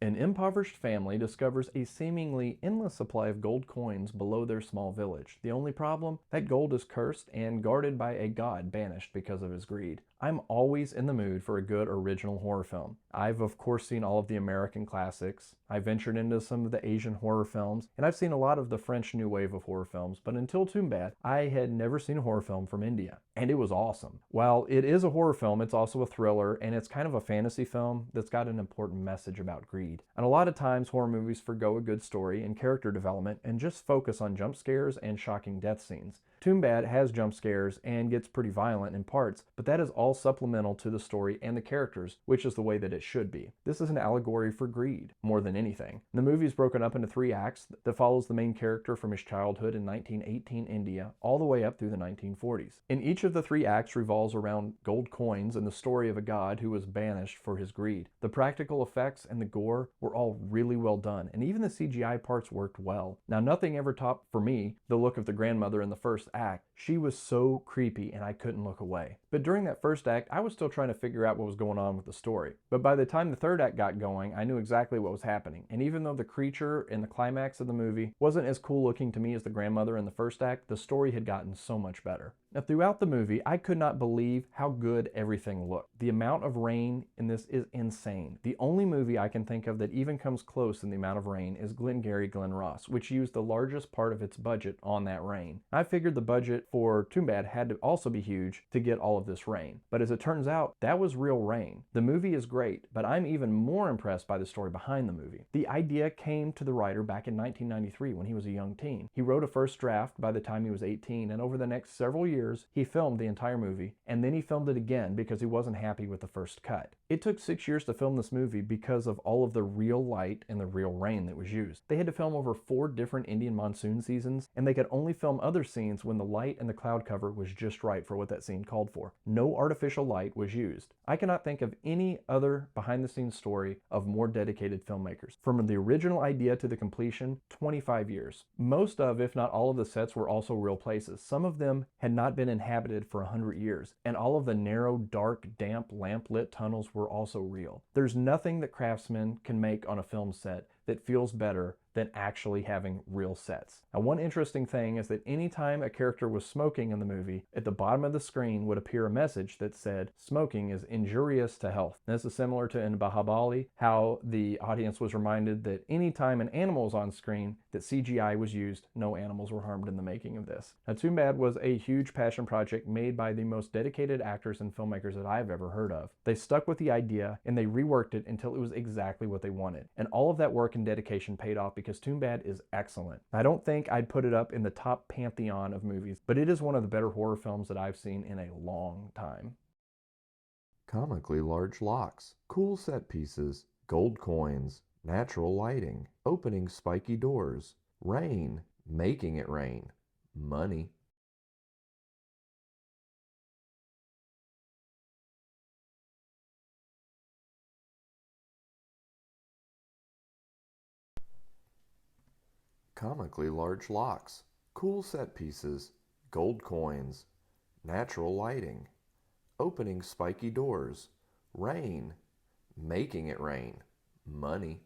An impoverished family discovers a seemingly endless supply of gold coins below their small village. The only problem? That gold is cursed and guarded by a god banished because of his greed. I'm always in the mood for a good original horror film. I've of course seen all of the American classics. I ventured into some of the Asian horror films, and I've seen a lot of the French New Wave of horror films, but until Tumbbad, I had never seen a horror film from India, and it was awesome. While it is a horror film, it's also a thriller, and it's kind of a fantasy film that's got an important message about greed. And a lot of times horror movies forgo a good story and character development and just focus on jump scares and shocking death scenes. Tumbbad has jump scares and gets pretty violent in parts, but that is all supplemental to the story and the characters, which is the way that it should be. This is an allegory for greed, more than anything. The movie is broken up into 3 acts that follows the main character from his childhood in 1918 India all the way up through the 1940s. In each of the 3 acts revolves around gold coins and the story of a god who was banished for his greed. The practical effects and the gore were all really well done, and even the CGI parts worked well. Now, nothing ever topped, for me, the look of the grandmother in the first act. She was so creepy and I couldn't look away. But during that first act, I was still trying to figure out what was going on with the story. But by the time the third act got going, I knew exactly what was happening. And even though the creature in the climax of the movie wasn't as cool looking to me as the grandmother in the first act, the story had gotten so much better. Now, throughout the movie, I could not believe how good everything looked. The amount of rain in this is insane. The only movie I can think of that even comes close in the amount of rain is Glengarry Glen Ross, which used the largest part of its budget on that rain. I figured the budget for Tumbbad had to also be huge to get all of this rain. But as it turns out, that was real rain. The movie is great, but I'm even more impressed by the story behind the movie. The idea came to the writer back in 1993 when he was a young teen. He wrote a first draft by the time he was 18, and over the next several years, he filmed the entire movie, and then he filmed it again because he wasn't happy with the first cut. It took 6 years to film this movie because of all of the real light and the real rain that was used. They had to film over 4 different Indian monsoon seasons, and they could only film other scenes when the light and the cloud cover was just right for what that scene called for. No artificial light was used. I cannot think of any other behind-the-scenes story of more dedicated filmmakers. From the original idea to the completion, 25 years. Most of, if not all of the sets were also real places. Some of them had not been inhabited for 100 years, and all of the narrow, dark, damp, lamp-lit tunnels were also real. There's nothing that craftsmen can make on a film set that feels better than actually having real sets. Now, one interesting thing is that anytime a character was smoking in the movie, at the bottom of the screen would appear a message that said, "Smoking is injurious to health." And this is similar to in Bahubali, how the audience was reminded that anytime an animal was on screen that CGI was used, no animals were harmed in the making of this. Now, Tumbbad was a huge passion project made by the most dedicated actors and filmmakers that I've ever heard of. They stuck with the idea and they reworked it until it was exactly what they wanted. And all of that work and dedication paid off because Tumbbad is excellent. I don't think I'd put it up in the top pantheon of movies, but it is one of the better horror films that I've seen in a long time. Comically large locks, cool set pieces, gold coins, natural lighting, opening spiky doors, rain, making it rain, money. Comically large locks, cool set pieces, gold coins, natural lighting, opening spiky doors, rain, making it rain, money.